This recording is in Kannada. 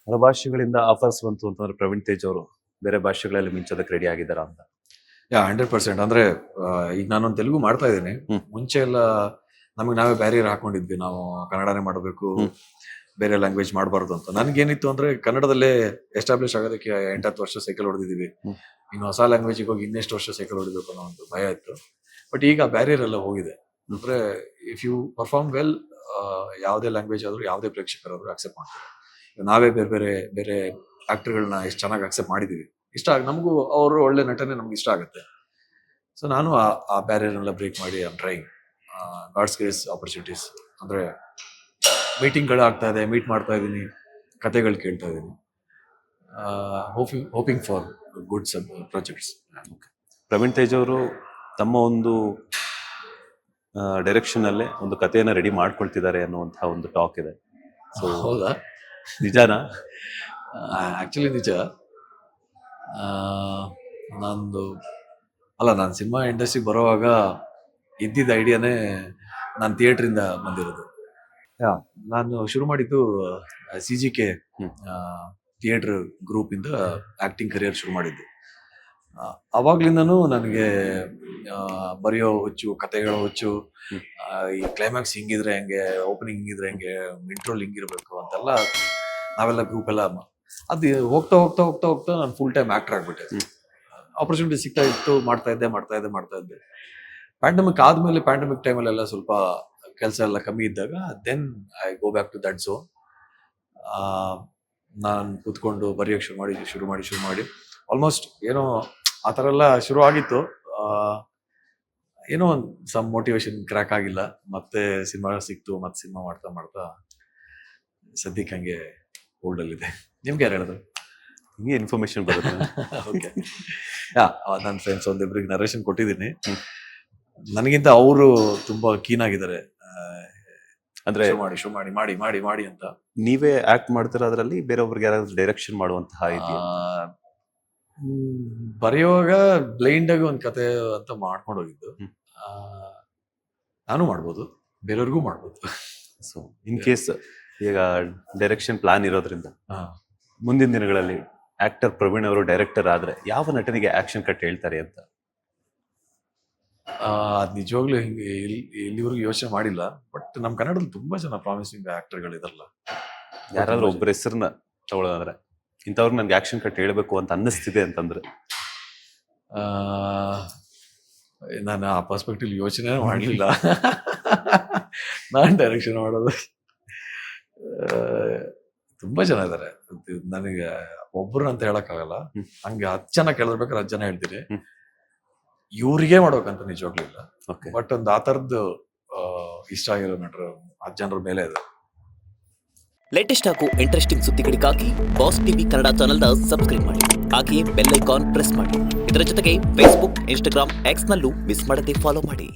ಹೊರಭಾಷೆಗಳಿಂದ ಆಫರ್ಸ್ ಬಂತು ಅಂತಂದ್ರೆ ಪ್ರವೀಣ್ ತೇಜ್ ಅವರು ಬೇರೆ ಭಾಷೆಗಳಲ್ಲಿ ಮಿಂಚೋದಕ್ಕೆ ರೆಡಿ ಆಗಿದ್ದಾರಾ ಅಂತ? 100%. ಅಂದ್ರೆ ಈಗ ನಾನೊಂದು ತೆಲುಗು ಮಾಡ್ತಾ ಇದ್ದೀನಿ. ಮುಂಚೆ ಎಲ್ಲ ನಮಗೆ ನಾವೇ ಬ್ಯಾರಿಯರ್ ಹಾಕೊಂಡಿದ್ವಿ, ನಾವು ಕನ್ನಡನೇ ಮಾಡಬೇಕು, ಬೇರೆ ಲ್ಯಾಂಗ್ವೇಜ್ ಮಾಡಬಾರ್ದು ಅಂತ. ನನ್ಗೇನಿತ್ತು ಅಂದ್ರೆ ಕನ್ನಡದಲ್ಲೇ ಎಸ್ಟಾಬ್ಲಿಷ್ ಆಗೋದಕ್ಕೆ 8-10 ವರ್ಷ ಸೈಕಲ್ ಹೊಡೆದಿದ್ದೀವಿ. ಇನ್ನು ಹೊಸ ಲ್ಯಾಂಗ್ವೇಜಿಗೆ ಹೋಗಿ ಇನ್ನೆಷ್ಟು ವರ್ಷ ಸೈಕಲ್ ಹೊಡಿಬೇಕು ಅನ್ನೋ ಒಂದು ಭಯ ಇತ್ತು. ಬಟ್ ಈಗ ಬ್ಯಾರಿಯರ್ ಎಲ್ಲ ಹೋಗಿದೆ. ಅಂದ್ರೆ ಇಫ್ ಯು ಪರ್ಫಾರ್ಮ್ ವೆಲ್, ಯಾವುದೇ ಲ್ಯಾಂಗ್ವೇಜ್ ಆದ್ರೂ ಯಾವುದೇ ಪ್ರೇಕ್ಷಕರಾದ್ರೂ ಅಕ್ಸೆಪ್ಟ್ ಮಾಡ್ತಾರೆ. ನಾವೇ ಬೇರೆ ಬೇರೆ ಬೇರೆ ಆಕ್ಟರ್ಗಳನ್ನ ಎಷ್ಟು ಚೆನ್ನಾಗಿ ಅಕ್ಸೆಪ್ಟ್ ಮಾಡಿದೀವಿ, ಇಷ್ಟ ನಮಗೂ ಅವರು ಒಳ್ಳೆ ನಟನೆ ನಮ್ಗೆ ಇಷ್ಟ ಆಗುತ್ತೆ. ಸೊ ನಾನು ಆ ಬ್ಯಾರಿಯರ್ ಎಲ್ಲ ಬ್ರೇಕ್ ಮಾಡಿ I am trying. God's grace opportunities ಅಂದ್ರೆ ಮೀಟಿಂಗ್ಗಳು ಆಗ್ತಾ ಇದೆ, ಮೀಟ್ ಮಾಡ್ತಾ ಇದ್ದೀನಿ, ಕತೆಗಳು ಕೇಳ್ತಾ ಇದ್ದೀನಿ. Hoping for good sub projects. Praveen Tej ಅವರು ತಮ್ಮ ಒಂದು ಡೈರೆಕ್ಷನ್ ಅಲ್ಲೇ ಒಂದು ಕಥೆಯನ್ನ ರೆಡಿ ಮಾಡ್ಕೊಳ್ತಿದ್ದಾರೆ ಅನ್ನುವಂತಹ ಒಂದು ಟಾಕ್ ಇದೆ. ಸೊ ಹೌದಾ? ನಿಜಾನಾ? ಆಕ್ಚುಲಿ ನಿಜ. ನಾನು ಸಿನಿಮಾ ಇಂಡಸ್ಟ್ರಿಗೆ ಬರೋವಾಗ ಇದ್ದಿದ್ದ ಐಡಿಯಾನೇ ನಾನು ಥಿಯೇಟ್ರಿಂದ ಬಂದಿರೋದು. ನಾನು ಶುರು ಮಾಡಿದ್ದು CGK ಥಿಯೇಟರ್ ಗ್ರೂಪ್ ಇಂದ ಆಕ್ಟಿಂಗ್ ಕರಿಯರ್ ಶುರು ಮಾಡಿದ್ದು. ಅವಾಗ್ಲಿಂದನೂ ನನಗೆ ಬರೆಯೋ ಹುಚ್ಚು, ಕತೆಗಳ ಹುಚ್ಚು, ಈ ಕ್ಲೈಮ್ಯಾಕ್ಸ್ ಹಿಂಗಿದ್ರೆ ಹೆಂಗೆ, ಓಪನಿಂಗ್ ಹಿಂಗಿದ್ರೆ ಹೆಂಗೆ, ಇಂಟ್ರೋಲ್ ಹಿಂಗಿರ್ಬೇಕು ಅಂತೆಲ್ಲ ನಾವೆಲ್ಲ ಗ್ರೂಪ್ ಎಲ್ಲ ಅದು ಹೋಗ್ತಾ ಹೋಗ್ತಾ ಹೋಗ್ತಾ ಹೋಗ್ತಾ ನಾನು ಫುಲ್ ಟೈಮ್ ಆಕ್ಟರ್ ಆಗ್ಬಿಟ್ಟೆ. ಆಪರ್ಚುನಿಟಿ ಸಿಗ್ತಾ ಇತ್ತು, ಮಾಡ್ತಾ ಇದ್ದೆ. ಪ್ಯಾಂಡಮಿಕ್ ಆದ್ಮೇಲೆ, ಪ್ಯಾಂಡಮಿಕ್ ಟೈಮಲ್ಲೆಲ್ಲ ಸ್ವಲ್ಪ ಕೆಲಸ ಎಲ್ಲ ಕಮ್ಮಿ ಇದ್ದಾಗ then I go back to that zone. ನಾನು ಕೂತ್ಕೊಂಡು ಬರೆಯೋಕೆ ಶುರು ಮಾಡಿ ಆಲ್ಮೋಸ್ಟ್ ಏನೋ ಆ ಥರ ಎಲ್ಲ ಶುರು ಆಗಿತ್ತು. ಏನೋ ಒಂದು ಸಮ್ ಮೋಟಿವೇಶನ್ ಕ್ರ್ಯಾಕ್ ಆಗಿಲ್ಲ, ಮತ್ತೆ ಸಿನಿಮಾ ಸಿಕ್ತು, ಮತ್ತೆ ಸಿನಿಮಾ ಮಾಡ್ತಾ ಸದ್ಯಕ್ಕೆ ಹಂಗೆ ಹೋಲ್ಡಲ್ಲಿದೆ. ನಿಮ್ಗೆ ಯಾರು ಹೇಳಿದ್ರು? ಹಿಂಗೆ ಇನ್ಫಾರ್ಮೇಶನ್ ಬರುತ್ತೆ. ಓಕೆ. ನನ್ನ ಫ್ರೆಂಡ್ಸ್ ಒಂದಿಬ್ರಿಗೆ ನರೇಶನ್ ಕೊಟ್ಟಿದ್ದೀನಿ. ನನಗಿಂತ ಅವರು ತುಂಬಾ ಕೀನ್ ಆಗಿದ್ದಾರೆ. ಅಂದ್ರೆ ಶುರು ಮಾಡಿ ಅಂತ. ನೀವೇ ಆಕ್ಟ್ ಮಾಡ್ತೀರಾ ಅದರಲ್ಲಿ? ಬೇರೆಯವ್ರಿಗೆ ಯಾರಾದ್ರೂ ಡೈರೆಕ್ಷನ್ ಮಾಡುವಂತಹ ಇದೆಯಾ? ಬರೆಯುವಾಗ ಬ್ಲೈಂಡ್ ಆಗಿ ಒಂದು ಕತೆ ಅಂತ ಮಾಡ್ಕೊಂಡು ಹೋಗಿದ್ದು. ನಾನು ಮಾಡ್ಬೋದು, ಬೇರೆಯವ್ರಿಗೂ ಮಾಡ್ಬೋದು. ಸೊ ಇನ್ ಕೇಸ್ ಈಗ ಡೈರೆಕ್ಷನ್ ಪ್ಲಾನ್ ಇರೋದ್ರಿಂದ ಮುಂದಿನ ದಿನಗಳಲ್ಲಿ ಆಕ್ಟರ್ ಪ್ರವೀಣ್ ಅವರು ಡೈರೆಕ್ಟರ್ ಆದ್ರೆ ಯಾವ ನಟನಿಗೆ ಆಕ್ಷನ್ ಕಟ್ ಹೇಳ್ತಾರೆ ಅಂತ? ಅದ್ ನಿಜವಾಗ್ಲೂ ಹಿಂಗೆ ಇಲ್ಲಿವರೆಗೂ ಯೋಚನೆ ಮಾಡಿಲ್ಲ. ಬಟ್ ನಮ್ ಕನ್ನಡದಲ್ಲಿ ತುಂಬಾ ಜನ ಪ್ರಾಮಿಸಿಂಗ್ ಆಕ್ಟರ್ಗಳಿದಾರಲ್ಲ. ಯಾರಾದ್ರೂ ಒಬ್ಬರ ಹೆಸರನ್ನ ತಗೊಳ್ಳೋದಂದ್ರೆ ಇಂಥವ್ರು ನನ್ಗೆ ಆಕ್ಷನ್ ಕಟ್ ಹೇಳ್ಬೇಕು ಅಂತ ಅನ್ನಿಸ್ತಿದೆ ಅಂತಂದ್ರೆ? ನಾನು ಆ ಪರ್ಸ್ಪೆಕ್ಟಿವ್ ಯೋಚನೆ ಮಾಡಲಿಲ್ಲ. ನಾನ್ ಡೈರೆಕ್ಷನ್ ಮಾಡೋದು ತುಂಬಾ ಜನ ಇದಾರೆ. ನನಗೆ ಒಬ್ರು ಅಂತ ಹೇಳಕ್ ಆಗಲ್ಲ. ಹಂಗೆ 10 ಜನ ಕೇಳಿರ್ಬೇಕಾದ್ರೆ 10 ಜನ ಹೇಳ್ತೀನಿ. ಇವ್ರಿಗೆ ಮಾಡ್ಬೇಕಂತ ನಿಜವಾಗ್ಲೂ ಇಲ್ಲ. ಬಟ್ ಒಂದು ಆ ಥರದ್ದು ಇಷ್ಟ ಆಗಿರೋ ನಟರು 10 ಜನರ ಮೇಲೆ ಇದೆ. ಲೇಟೆಸ್ಟ್ ಹಾಗೂ ಇಂಟ್ರೆಸ್ಟಿಂಗ್ ಸುದ್ದಿಗಳಿಗಾಗಿ ಬಾಸ್ ಟಿವಿ ಕನ್ನಡ ಚಾನೆಲ್ನ ಸಬ್ಸ್ಕ್ರೈಬ್ ಮಾಡಿ. ಹಾಗೆಯೇ ಬೆಲ್ ಐಕಾನ್ ಪ್ರೆಸ್ ಮಾಡಿ. ಇದರ ಜೊತೆಗೆ ಫೇಸ್ಬುಕ್, ಇನ್ಸ್ಟಾಗ್ರಾಮ್, ಎಕ್ಸ್ ನಲ್ಲೂ ಮಿಸ್ ಮಾಡದೆ ಫಾಲೋ ಮಾಡಿ.